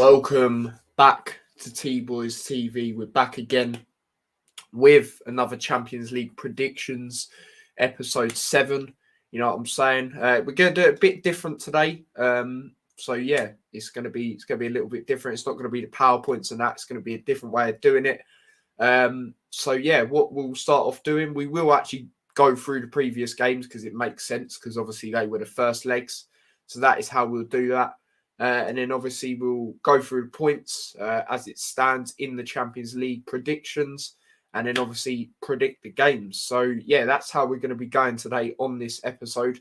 Welcome back to T-Boys TV. We're back again with another Champions League predictions, episode 7. You know what I'm saying? We're going to do it a bit different today. So yeah, it's going to be a little bit different. It's not going to be the PowerPoints and that. It's going to be a different way of doing it. So yeah, what we'll start off doing, we will actually go through the previous games because it makes sense because obviously they were the first legs. So that is how we'll do that. And then obviously we'll go through the points as it stands in the Champions League predictions, and then obviously predict the games. So yeah, that's how we're going to be going today on this episode.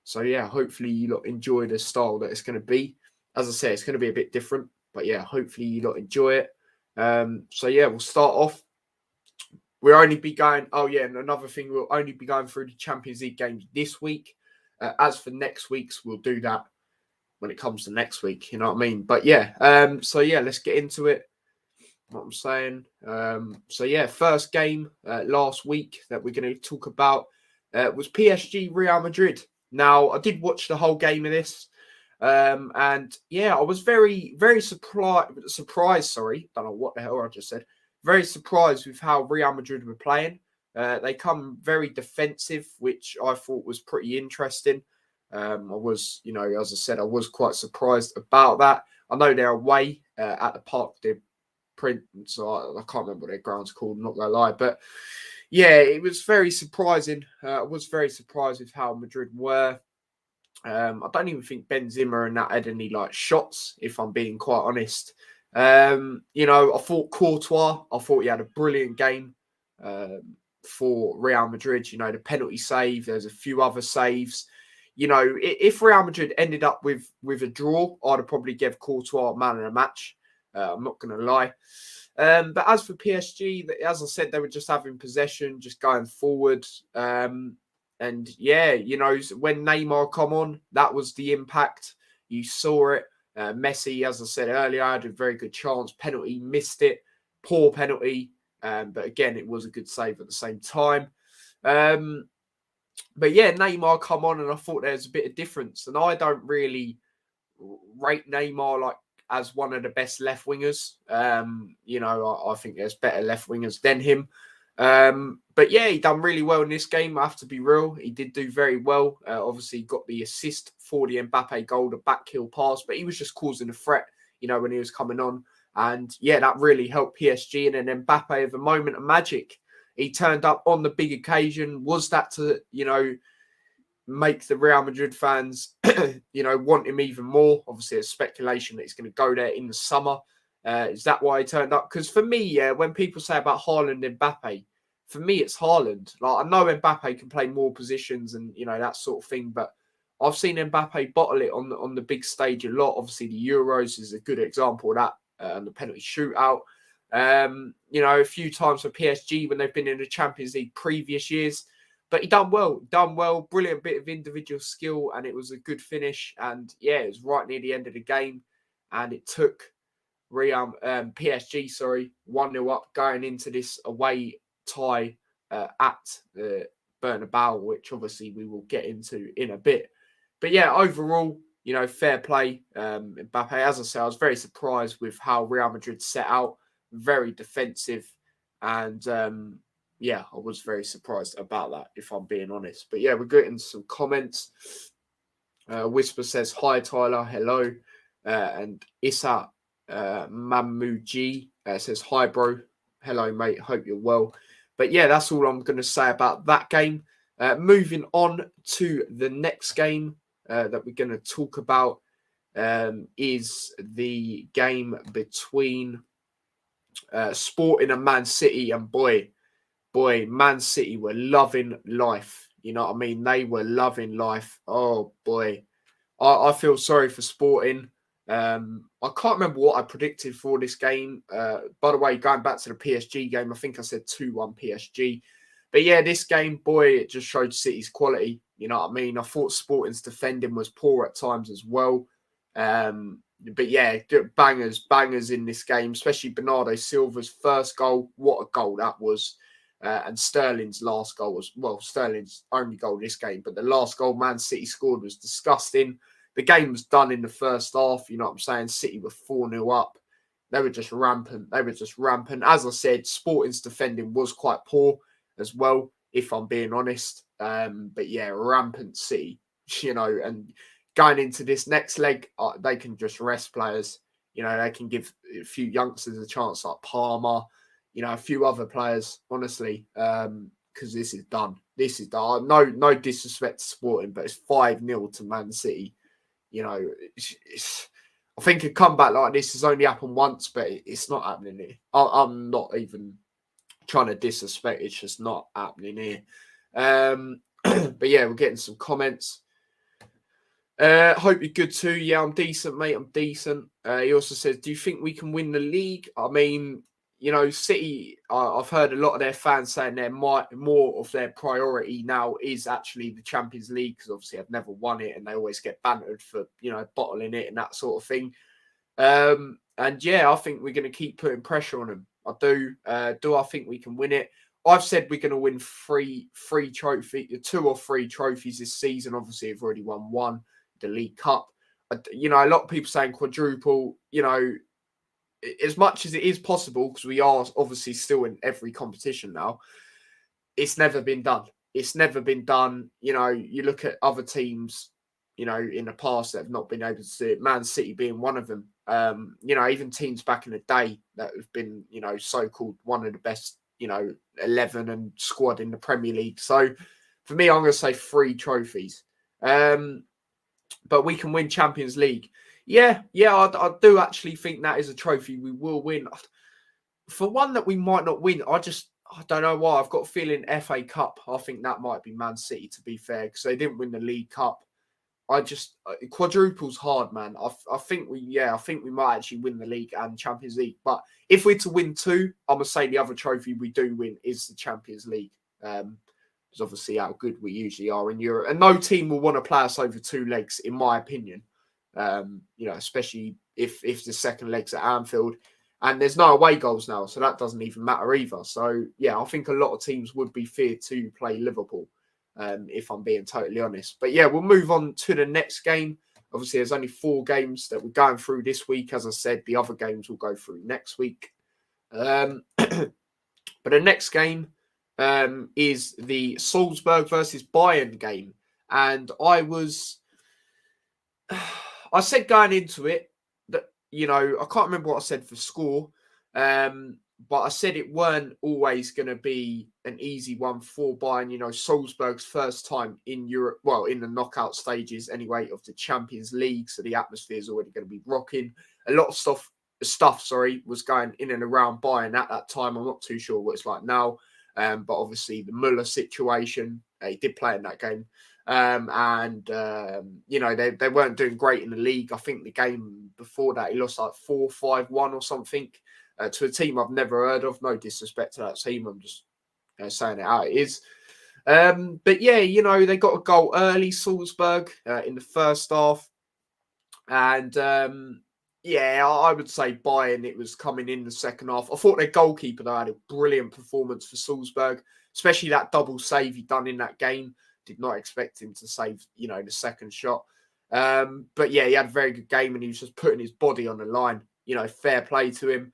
So yeah, hopefully you lot enjoy the style that it's going to be. As I say, it's going to be a bit different, but yeah, hopefully you lot enjoy it. So yeah, we'll start off. We'll only be going, and another thing, we'll only be going through the Champions League games this week. As for next week's, we'll do that when it comes to next week, you know what I mean? But yeah, so yeah, let's get into it. What I'm saying. So yeah, first game last week that we're going to talk about was Psg Real Madrid. Now, I did watch the whole game of this. And yeah, I was very, very surprised. Sorry, don't know what the hell I just said. Very surprised with how Real Madrid were playing. They come very defensive, which I thought was pretty interesting. I was, as I said, I was quite surprised about that. I know they're away at the Parc des Princes, so I can't remember what their ground's called, I'm not going to lie. But yeah, it was very surprising. I was very surprised with how Madrid were. I don't even think Benzema and that had any shots, if I'm being quite honest. I thought Courtois, he had a brilliant game for Real Madrid. The penalty save, there's a few other saves. If Real Madrid ended up with a draw, I'd have probably give Courtois man of the match. I'm not going to lie. But as for PSG, as I said, they were just having possession, just going forward. And yeah, when Neymar come on, that was the impact. You saw it. Messi, as I said earlier, had a very good chance. Penalty, missed it. Poor penalty. But again, it was a good save at the same time. But yeah, Neymar come on, and I thought there was a bit of difference. And I don't really rate Neymar as one of the best left wingers. I think there's better left wingers than him. But yeah, he done really well in this game. I have to be real. He did do very well. Obviously, got the assist for the Mbappe goal, the back heel pass, but he was just causing a threat, when he was coming on. And yeah, that really helped PSG. And then Mbappe, of a moment of magic, he turned up on the big occasion. Was that to, make the Real Madrid fans, want him even more? Obviously, there's speculation that he's going to go there in the summer. Is that why he turned up? Because for me, yeah, when people say about Haaland and Mbappe, for me, it's Haaland. I know Mbappe can play more positions and, that sort of thing, but I've seen Mbappe bottle it on the big stage a lot. Obviously, the Euros is a good example of that, and the penalty shootout. A few times for PSG when they've been in the Champions League previous years. But he done well, brilliant bit of individual skill, and it was a good finish. And yeah, it was right near the end of the game, and it took PSG 1-0 up going into this away tie at Bernabeu, which obviously we will get into in a bit. But yeah, overall, fair play. Mbappe, as I say, I was very surprised with how Real Madrid set out, very defensive, and yeah, I was very surprised about that, if I'm being honest. But yeah, we're getting some comments. Whisper says, hi, Tyler. Hello. And Issa Mamuji says, hi, bro. Hello, mate. Hope you're well. But yeah, that's all I'm going to say about that game. Moving on to the next game that we're going to talk about is the game between Sporting and Man City. And boy, Man City were loving life. You know what I mean? They were loving life. Oh, boy. I feel sorry for Sporting. I can't remember what I predicted for this game. By the way, going back to the PSG game, I think I said 2-1 PSG. But yeah, this game, boy, it just showed City's quality. You know what I mean? I thought Sporting's defending was poor at times as well. But yeah, bangers in this game, especially Bernardo Silva's first goal. What a goal that was. And Sterling's last goal was, Sterling's only goal this game, but the last goal Man City scored was disgusting. the game was done in the first half. You know what I'm saying? City were 4-0 up. They were just rampant. As I said, Sporting's defending was quite poor as well, if I'm being honest. But yeah, rampant City, you know, and going into this next leg, they can just rest players. You know, they can give a few youngsters a chance, like Palmer, you know, a few other players, honestly, because this is done. This is done. No disrespect to Sporting, but it's 5-0 to Man City. You know, I think a comeback like this has only happened once, but it's not happening here. I'm not even trying to disrespect. It's just not happening here. But yeah, we're getting some comments. Hope you're good too. Yeah, I'm decent, mate. I'm decent. He also says, do you think we can win the league? I mean, you know, City, I've heard a lot of their fans saying more of their priority now is actually the Champions League, because obviously I've never won it and they always get bantered for, you know, bottling it and that sort of thing. And yeah, I think we're going to keep putting pressure on them. I do. Do I think we can win it? I've said we're going to win two or three trophies this season. Obviously, I've already won one, the League Cup. You know, a lot of people saying quadruple, you know, as much as it is possible, because we are obviously still in every competition now, it's never been done. It's never been done. You know, you look at other teams, you know, in the past that have not been able to do it, Man City being one of them. You know, even teams back in the day that have been, you know, so-called one of the best, you know, 11 and squad in the Premier League. So for me, I'm going to say 3 trophies. But we can win Champions League. Yeah, I do actually think that is a trophy we will win. For one that we might not win, I don't know why. I've got a feeling FA Cup. I think that might be Man City, to be fair, because they didn't win the League Cup. Quadruple's hard, man. I think we might actually win the league and Champions League. But if we're to win 2, I'm gonna say the other trophy we do win is the Champions League. Because obviously how good we usually are in Europe, and no team will want to play us over 2 legs, in my opinion. You know, especially if the second leg's at Anfield, and there's no away goals now, so that doesn't even matter either. So yeah, I think a lot of teams would be feared to play Liverpool, if I'm being totally honest. But yeah, we'll move on to the next game. Obviously, there's only 4 games that we're going through this week. As I said, the other games will go through next week. But the next game is the Salzburg versus Bayern game, and I said going into it that, you know, I can't remember what I said for score, but I said it weren't always going to be an easy one for Bayern. You know, Salzburg's first time in Europe, well, in the knockout stages anyway, of the Champions League, so the atmosphere is already going to be rocking. A lot of stuff was going in and around Bayern at that time. I'm not too sure what it's like now, but obviously the Müller situation, he did play in that game. You know, they weren't doing great in the league. I think the game before that, he lost like 4-5-1 or something to a team I've never heard of. No disrespect to that team. I'm just saying it how it is. But yeah, you know, they got a goal early, Salzburg, in the first half. And yeah, I would say Bayern, it was coming in the second half. I thought their goalkeeper, though, had a brilliant performance for Salzburg, especially that double save he done in that game. Did not expect him to save, you know, the second shot. But yeah, he had a very good game and he was just putting his body on the line. You know, fair play to him.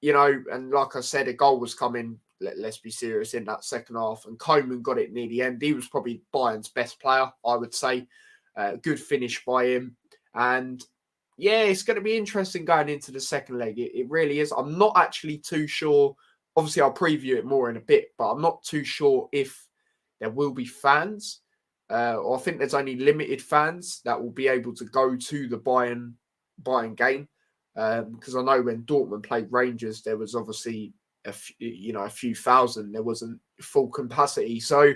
You know, and like I said, a goal was coming, let's be serious, in that second half. And Koeman got it near the end. He was probably Bayern's best player, I would say. Good finish by him. And yeah, it's going to be interesting going into the second leg. It really is. I'm not actually too sure. Obviously, I'll preview it more in a bit, but I'm not too sure if there will be fans. Or I think there's only limited fans that will be able to go to the Bayern game. Because I know when Dortmund played Rangers, there was obviously a few thousand. There wasn't full capacity. So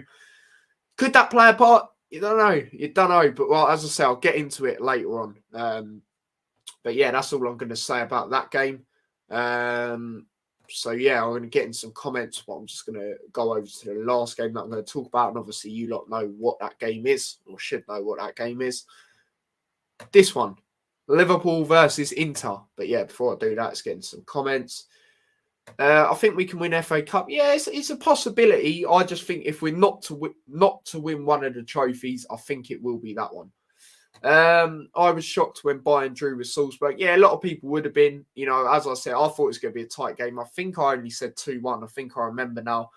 could that play a part? You don't know. But well, as I say, I'll get into it later on. But yeah, that's all I'm going to say about that game. So yeah, I'm going to get in some comments, but I'm just going to go over to the last game that I'm going to talk about. And obviously you lot know what that game is, or should know what that game is. This one, Liverpool versus Inter. But yeah, before I do that, let's get in some comments. I think we can win FA Cup. Yeah, it's a possibility. I just think if we're not to win one of the trophies, I think it will be that one. I was shocked when Bayern drew with Salzburg. Yeah, a lot of people would have been. You know, as I said, I thought it was going to be a tight game. I think I only said 2-1. I think I remember now.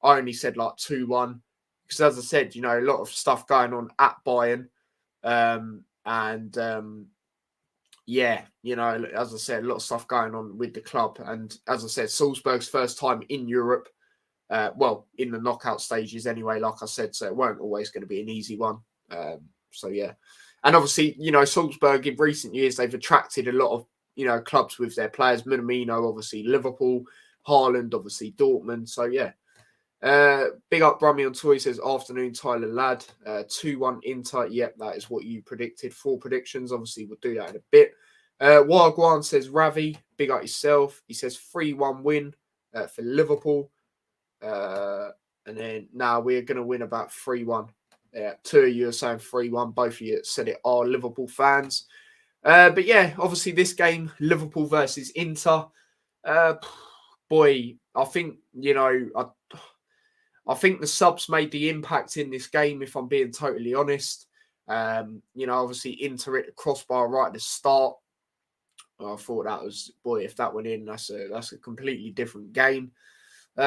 I only said like 2-1 because, as I said, you know, a lot of stuff going on at Bayern, yeah, you know, as I said, a lot of stuff going on with the club. And as I said, Salzburg's first time in Europe. Well, in the knockout stages anyway, like I said, so it weren't always going to be an easy one. So yeah, and obviously, you know, Salzburg in recent years they've attracted a lot of, you know, clubs with their players. Minamino, obviously Liverpool, Haaland, obviously Dortmund. So yeah, big up Brummy on Toy says afternoon Tyler Ladd 2-1 Inter. Yep, that is what you predicted. 4 predictions. Obviously, we'll do that in a bit. Wagwan says Ravi, big up yourself. He says 3-1 win for Liverpool. And then now we're going to win about 3-1. Yeah, 2 of you are saying 3-1. Both of you said it are Liverpool fans. But yeah, obviously this game, Liverpool versus Inter. Boy, I think, you know, I think the subs made the impact in this game, if I'm being totally honest. You know, obviously Inter hit the crossbar right at the start. I thought that was, boy, if that went in, that's a completely different game. They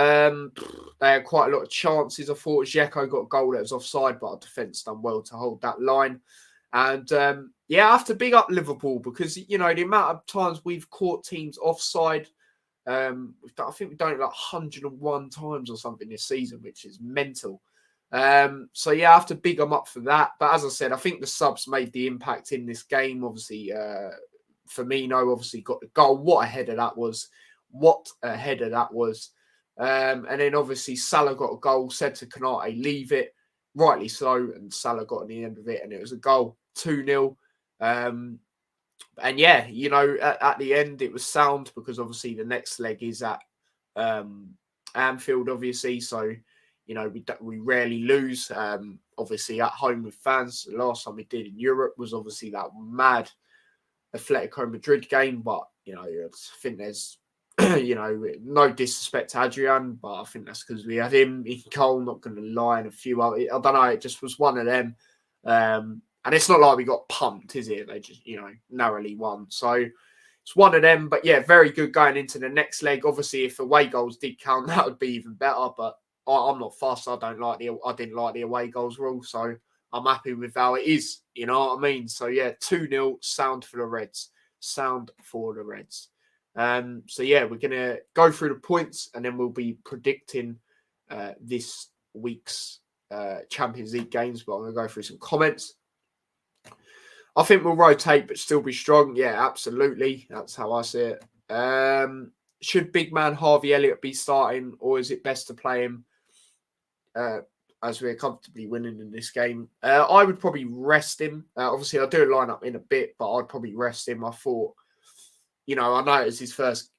had quite a lot of chances. I thought Dzeko got a goal that was offside, but our defence done well to hold that line. And yeah, I have to big up Liverpool because, you know, the amount of times we've caught teams offside. I think we've done it like 101 times or something this season, which is mental. So yeah, I have to big them up for that. But as I said, I think the subs made the impact in this game. Obviously, Firmino obviously got the goal. What a header that was. What a header that was. And then obviously Salah got a goal, said to Konate, leave it. Rightly so. And Salah got on the end of it and it was a goal, 2-0. And yeah, you know, at the end it was sound because obviously the next leg is at Anfield, obviously. So, you know, we rarely lose. Obviously at home with fans. The last time we did in Europe was obviously that mad Atletico Madrid game. But, you know, I think there's, you know, no disrespect to Adrian, but I think that's because we had him in goal, not going to lie, and a few other. I don't know, it just was one of them. And it's not like we got pumped, is it? They just, you know, narrowly won. So it's one of them. But yeah, very good going into the next leg. Obviously, if away goals did count, that would be even better. But I'm not fussed. I didn't like the away goals rule. So I'm happy with how it is. You know what I mean? So yeah, 2-0, sound for the Reds. Sound for the Reds. So yeah, we're going to go through the points and then we'll be predicting this week's Champions League games. But I'm going to go through some comments. I think we'll rotate but still be strong. Yeah, absolutely. That's how I see it. Should big man Harvey Elliott be starting or is it best to play him as we're comfortably winning in this game? I would probably rest him. Obviously, I'll do a lineup in a bit, but I'd probably rest him. I thought, you know, I know it was his first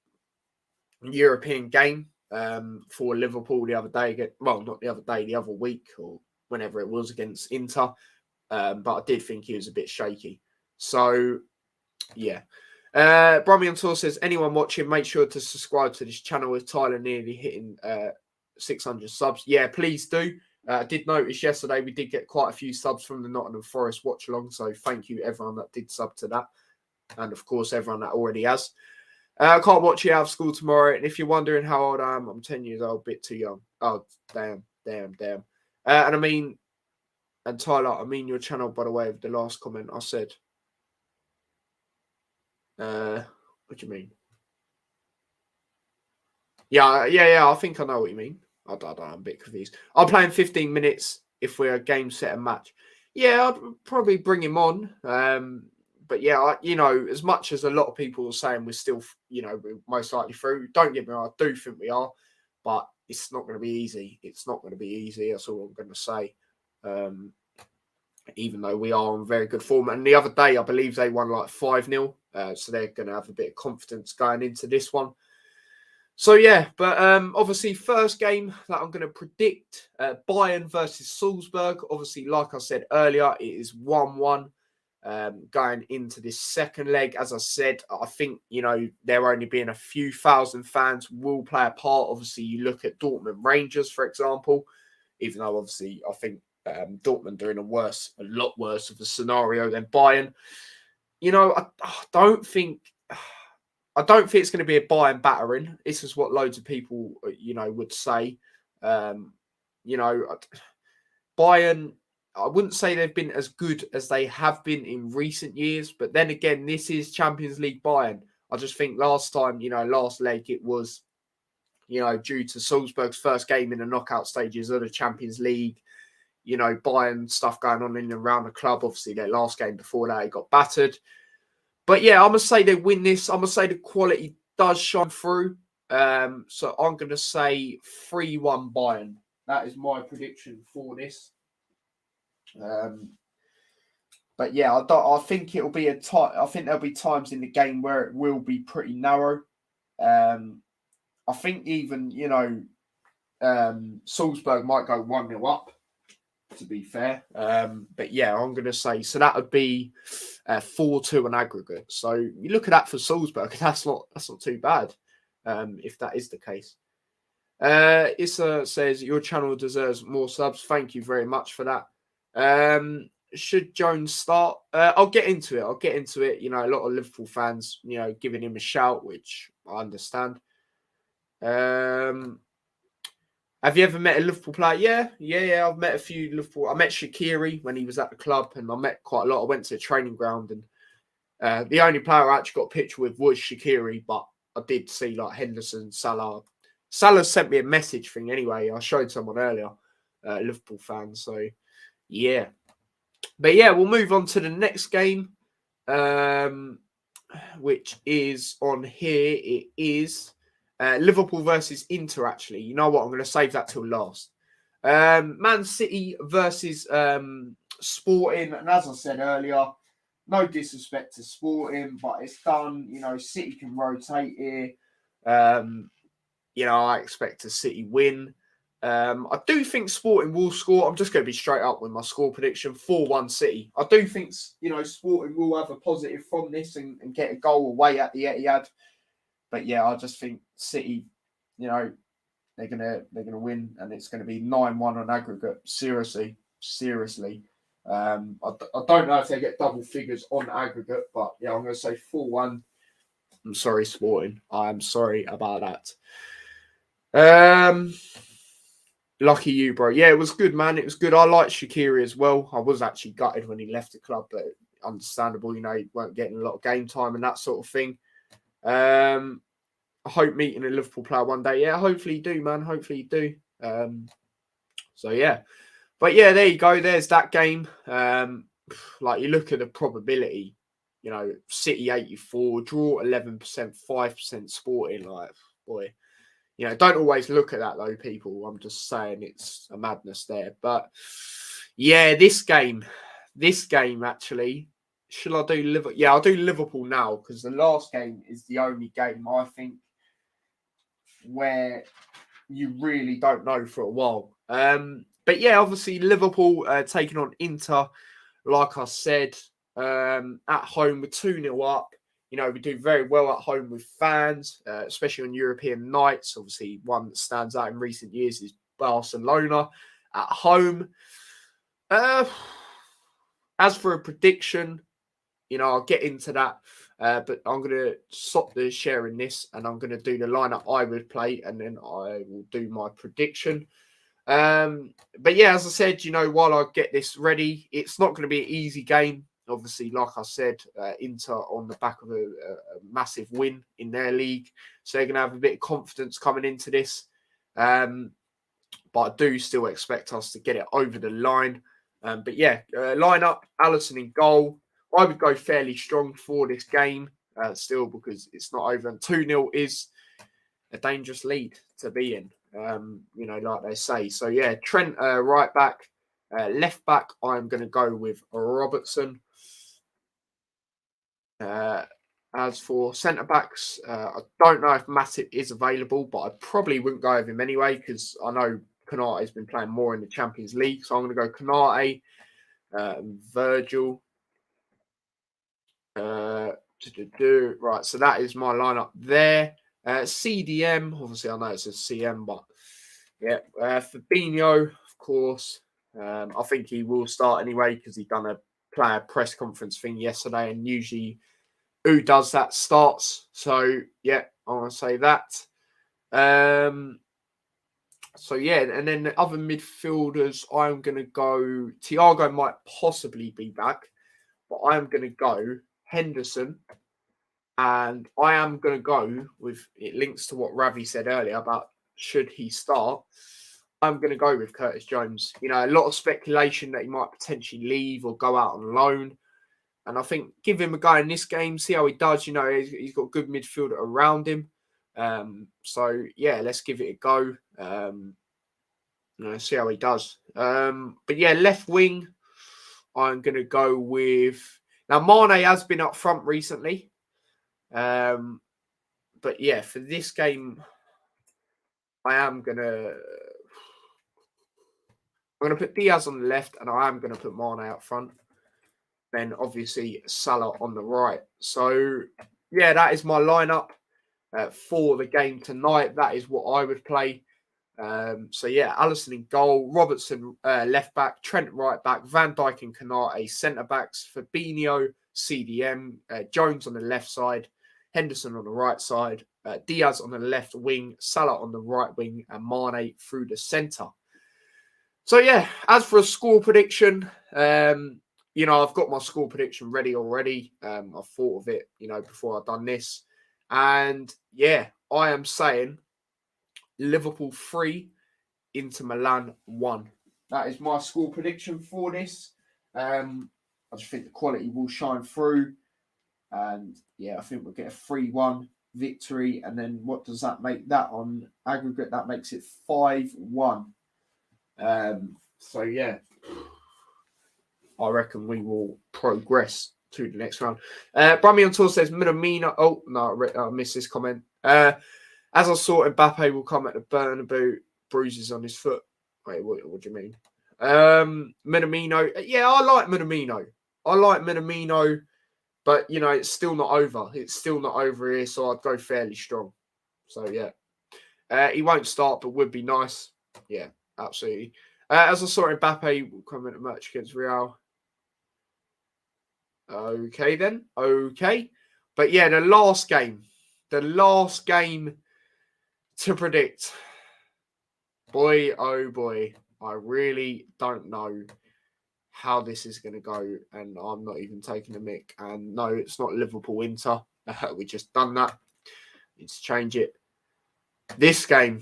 European game for Liverpool the other day. Well, not the other day, the other week or whenever it was against Inter. But I did think he was a bit shaky. So, yeah. Bromley on Tour says, anyone watching, make sure to subscribe to this channel with Tyler nearly hitting 600 subs. Yeah, please do. I did notice yesterday we did get quite a few subs from the Nottingham Forest watch along. So thank you everyone that did sub to that. And of course, everyone that already has. I can't watch you out of school tomorrow. And if you're wondering how old I am, I'm 10 years old, a bit too young. Oh, damn. And I mean, and Tyler, I mean your channel, by the way, of the last comment I said. What do you mean? Yeah, I think I know what you mean. I don't know, I'm a bit confused. I'm playing 15 minutes if we're a game, set, and match. Yeah, I'd probably bring him on. But yeah, you know, as much as a lot of people are saying we're still, you know, we're most likely through, don't get me wrong, I do think we are, but it's not going to be easy. It's not going to be easy. That's all I'm going to say. Even though we are on very good form. And the other day, I believe they won like 5-0. So they're going to have a bit of confidence going into this one. So, yeah, but obviously, first game that I'm going to predict, Bayern versus Salzburg. Obviously, like I said earlier, it is 1-1 going into this second leg. As I said, I think, you know, there only being a few thousand fans will play a part. Obviously, you look at Dortmund Rangers, for example, even though obviously I think Dortmund are in a lot worse of a scenario than Bayern. You know, I don't think it's going to be a Bayern battering. This is what loads of people, would say. Bayern, I wouldn't say they've been as good as they have been in recent years, but then again, this is Champions League Bayern. I just think last time, last leg, it was, due to Salzburg's first game in the knockout stages of the Champions League, Bayern stuff going on in and around the club. Obviously, their last game before that, it got battered. But yeah, I'm going to say they win this. I'm going to say the quality does shine through. So I'm going to say 3-1 Bayern. That is my prediction for this. But yeah, I think it'll be I think there'll be times in the game where it will be pretty narrow. I think even Salzburg might go 1-0 up, to be fair. But yeah, I'm going to say, so that would be 4-2 on aggregate. So you look at that for Salzburg, that's not too bad, if that is the case. Issa says, your channel deserves more subs. Thank you very much for that. Should Jones start? I'll get into it. A lot of Liverpool fans, giving him a shout, which I understand. Have you ever met a Liverpool player? Yeah. I've met a few Liverpool. I met Shaqiri when he was at the club, and I met quite a lot. I went to a training ground, and the only player I actually got a picture with was Shaqiri, but I did see like Henderson, Salah. Salah sent me a message thing anyway. I showed someone earlier, Liverpool fan. So, yeah. But yeah, we'll move on to the next game, which is on here. It is Liverpool versus Inter, actually. You know what? I'm going to save that till last. Man City versus Sporting. And as I said earlier, no disrespect to Sporting, but it's done. City can rotate here. I expect a City win. I do think Sporting will score. I'm just going to be straight up with my score prediction, 4-1 City. I do think, Sporting will have a positive from this and get a goal away at the Etihad. But yeah, I just think City, they're gonna win, and it's going to be 9-1 on aggregate. Seriously. I don't know if they get double figures on aggregate, but yeah, I'm going to say 4-1. I'm sorry, Sporting. I'm sorry about that. Lucky you, bro. Yeah, it was good, man. It was good. I liked Shaqiri as well. I was actually gutted when he left the club, but understandable. He weren't getting a lot of game time and that sort of thing. I hope meeting a Liverpool player one day. Yeah, hopefully you do, man. Hopefully you do. So, yeah. But, yeah, there you go. There's that game. Like, you look at the probability. City 84, draw 11%, 5% Sporting. Like, boy. Don't always look at that, though, people. I'm just saying it's a madness there. But, yeah, this game, actually, should I do Liverpool? Yeah, I'll do Liverpool now, because the last game is the only game, I think, where you really don't know for a while. But, yeah, obviously, Liverpool taking on Inter, like I said, at home with 2-0 up. We do very well at home with fans, especially on European nights. Obviously, one that stands out in recent years is Barcelona at home. As for a prediction, I'll get into that. But I'm going to stop the sharing this, and I'm going to do the lineup I would play, and then I will do my prediction. But yeah, as I said, while I get this ready, it's not going to be an easy game. Obviously, like I said, Inter on the back of a massive win in their league. So they're going to have a bit of confidence coming into this. But I do still expect us to get it over the line. But yeah, line up, Alisson in goal. I would go fairly strong for this game still, because it's not over. And 2-0 is a dangerous lead to be in, like they say. So yeah, Trent right back. Left back, I'm going to go with Robertson. As for centre-backs, I don't know if Matip is available, but I probably wouldn't go with him anyway, because I know Konate has been playing more in the Champions League. So I'm going to go Konate, Virgil. Right, so that is my lineup there. CDM, obviously I know it's a CM, but yeah, Fabinho, of course. I think he will start anyway because he done a player press conference thing yesterday, and usually who does that starts. So yeah, I want to say that. So yeah, and then the other midfielders, I'm going to go. Thiago might possibly be back, but I'm going to go Henderson, and I am going to go with. It links to what Ravi said earlier about should he start. I'm going to go with Curtis Jones. You know, a lot of speculation that he might potentially leave or go out on loan. And I think give him a go in this game, see how he does. You know, he's got a good midfielder around him. So, yeah, let's give it a go. You know, see how he does. But, yeah, left wing, I'm going to go with... Now, Mane has been up front recently. But, yeah, for this game, I'm going to put Diaz on the left, and I am going to put Mane out front. Then obviously Salah on the right. So yeah, that is my lineup for the game tonight. That is what I would play. So yeah, Alisson in goal, Robertson left back, Trent right back, Van Dijk and Konate centre backs, Fabinho, CDM, Jones on the left side, Henderson on the right side, Diaz on the left wing, Salah on the right wing, and Mane through the centre. So yeah, as for a score prediction, you know, I've got my score prediction ready already. I've thought of it, you know, before I've done this. And yeah, I am saying Liverpool 3, Inter Milan 1. That is my score prediction for this. I just think the quality will shine through. And yeah, I think we'll get a 3-1 victory. And then what does that make that on aggregate? That makes it 5-1. So yeah, I reckon we will progress to the next round. Brummy on tour says Minamino. Oh no, I missed this comment. As I saw, Mbappe will come at the Bernabeu, bruises on his foot. Wait, what do you mean? Minamino. Yeah, I like Minamino. But you know, it's still not over. It's still not over here, so I'd go fairly strong. So yeah, he won't start, but would be nice. Yeah, absolutely. As I saw, Mbappe will come in a match against Real. Okay, then. Okay. But yeah, the last game to predict. Boy, oh boy. I really don't know how this is going to go. And I'm not even taking a mick. And no, it's not Liverpool Inter. We just done that. Need to change it. This game,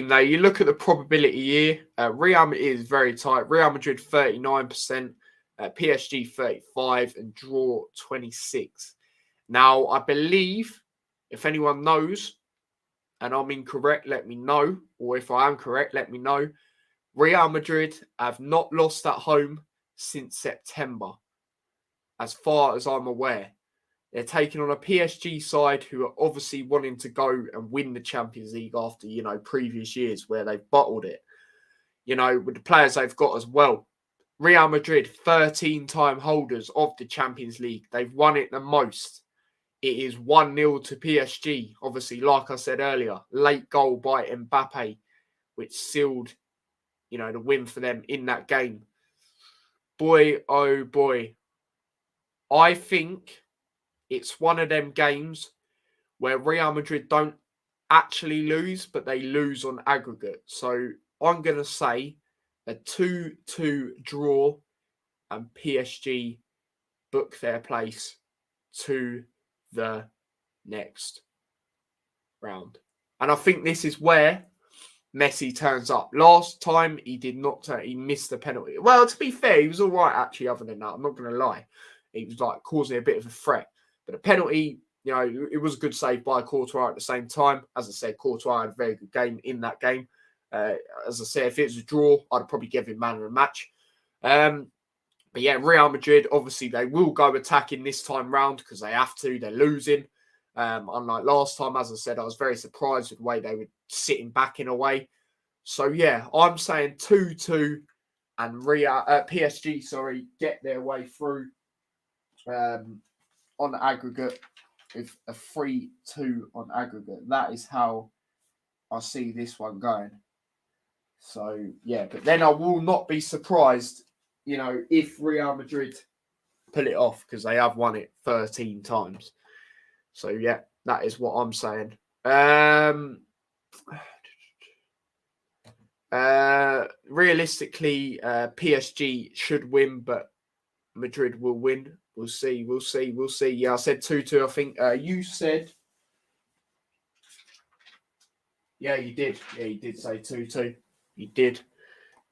now you look at the probability here. Real Madrid is very tight. Real Madrid 39%, PSG 35%, and draw 26%. Now, I believe, if anyone knows, and I'm incorrect, let me know. Or if I am correct, let me know. Real Madrid have not lost at home since September, as far as I'm aware. They're taking on a PSG side who are obviously wanting to go and win the Champions League after, you know, previous years where they've bottled it. You know, with the players they've got as well. Real Madrid, 13-time holders of the Champions League. They've won it the most. It is 1-0 to PSG. Obviously, like I said earlier, late goal by Mbappe, which sealed, you know, the win for them in that game. Boy, oh boy. I think it's one of them games where Real Madrid don't actually lose, but they lose on aggregate. So I'm going to say a 2-2 draw and PSG book their place to the next round. And I think this is where Messi turns up. Last time he did not turn, he missed the penalty. Well, to be fair, he was all right actually, other than that. I'm not going to lie. He was like causing a bit of a threat. But the penalty, you know, it was a good save by Courtois at the same time. As I said, Courtois had a very good game in that game. As I said, if it was a draw, I'd probably give him man of the match. But yeah, Real Madrid, obviously, they will go attacking this time round because they have to. They're losing. Unlike last time, as I said, I was very surprised with the way they were sitting back in a way. So yeah, I'm saying 2-2 and PSG, get their way through on the aggregate with a 3-2 on aggregate. That is how I see this one going. So, yeah, but then I will not be surprised, if Real Madrid pull it off, because they have won it 13 times. So, yeah, that is what I'm saying. Realistically, PSG should win, but Madrid will win. We'll see. Yeah, I said 2-2. I think you said. Yeah, you did. Yeah, you did say 2-2. You did.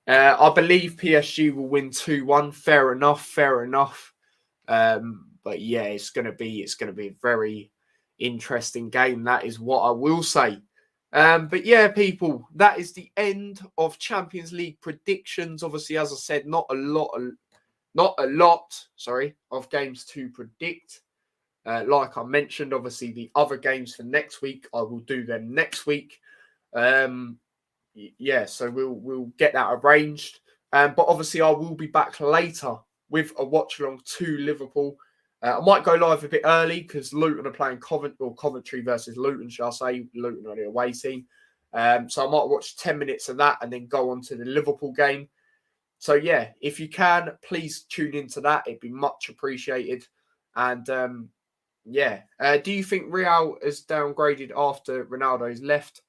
I believe PSG will win 2-1. Fair enough. But yeah, it's gonna be a very interesting game. That is what I will say. But yeah, people, that is the end of Champions League predictions. Obviously, as I said, not a lot of games to predict. Like I mentioned, obviously the other games for next week, I will do them next week. Yeah, so we'll get that arranged. But obviously, I will be back later with a watch along to Liverpool. I might go live a bit early because Luton are playing Coventry versus Luton, shall I say? Luton are the away team. So I might watch 10 minutes of that and then go on to the Liverpool game. So yeah, if you can, please tune into that. It'd be much appreciated. And yeah, do you think Real is downgraded after Ronaldo's left?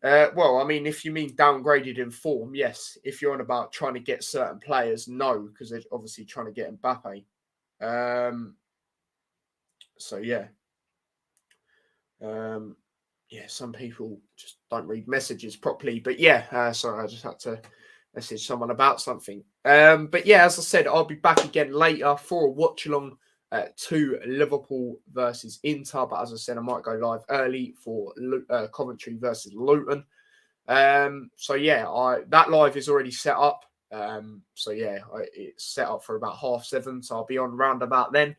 Well, I mean, if you mean downgraded in form, yes. If you're on about trying to get certain players, no, because they're obviously trying to get Mbappe. So yeah. Yeah, some people just don't read messages properly. But yeah, sorry, I just had to message someone about something. But yeah, as I said, I'll be back again later for a watch along to Liverpool versus Inter. But as I said, I might go live early for Coventry versus Luton. So yeah, that live is already set up. So yeah, it's set up for about 7:30. So I'll be on round about then.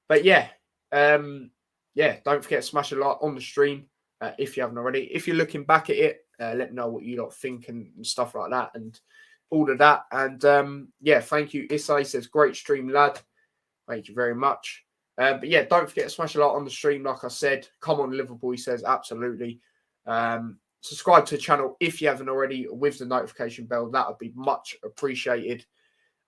But yeah, yeah, don't forget to smash a like on the stream if you haven't already. If you're looking back at it, let me know what you lot think and stuff like that and all of that. And yeah, thank you. Issei says, great stream, lad. Thank you very much. But yeah, don't forget to smash a like on the stream. Like I said, come on, Liverpool, he says, absolutely. Subscribe to the channel if you haven't already with the notification bell. That would be much appreciated.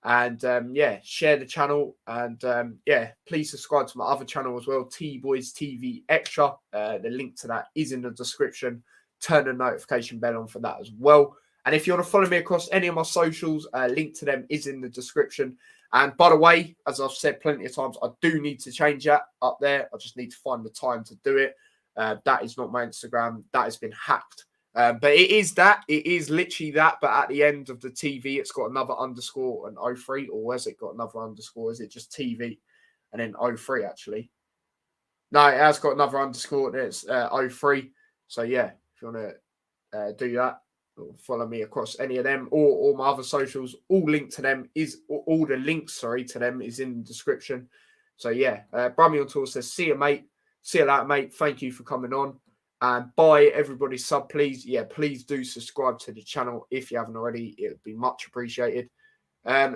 And yeah, share the channel. And yeah, please subscribe to my other channel as well, T-Boys TV Extra. The link to that is in the description. Turn the notification bell on for that as well. And if you want to follow me across any of my socials, link to them is in the description. And by the way, as I've said plenty of times, I do need to change that up there. I just need to find the time to do it. That is not my Instagram. That has been hacked. But it is that. It is literally that. But at the end of the TV, it's got another underscore and 03. Or has it got another underscore? Is it just TV and then 03 actually? No, it has got another underscore and it's 03. So yeah, if you want to do that, follow me across any of them or all my other socials. All linked to them all the links, to them is in the description. So yeah, Brummy on Tour says, see you, mate. See you later, mate. Thank you for coming on. And bye, everybody. Sub, please. Yeah, please do subscribe to the channel if you haven't already. It would be much appreciated.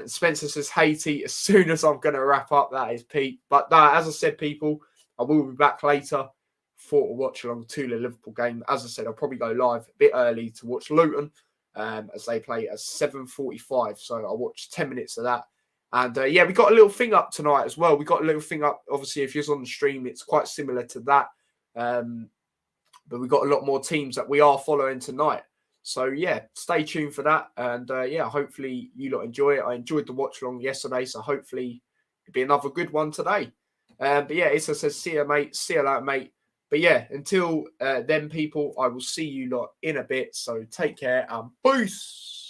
Spencer says, Haiti, as soon as I'm going to wrap up, that is Pete. But as I said, people, I will be back later for a watch along to the Liverpool game. As I said, I'll probably go live a bit early to watch Luton as they play at 7:45. So I'll watch 10 minutes of that. And yeah, we got a little thing up tonight as well. We got a little thing up. Obviously, if you're on the stream, it's quite similar to that. But we've got a lot more teams that we are following tonight. So yeah, stay tuned for that. And yeah, hopefully you lot enjoy it. I enjoyed the watch along yesterday. So hopefully it'll be another good one today. But yeah, Issa says, see you, mate. See you later, mate. But yeah, until then, people, I will see you lot in a bit. So take care and peace.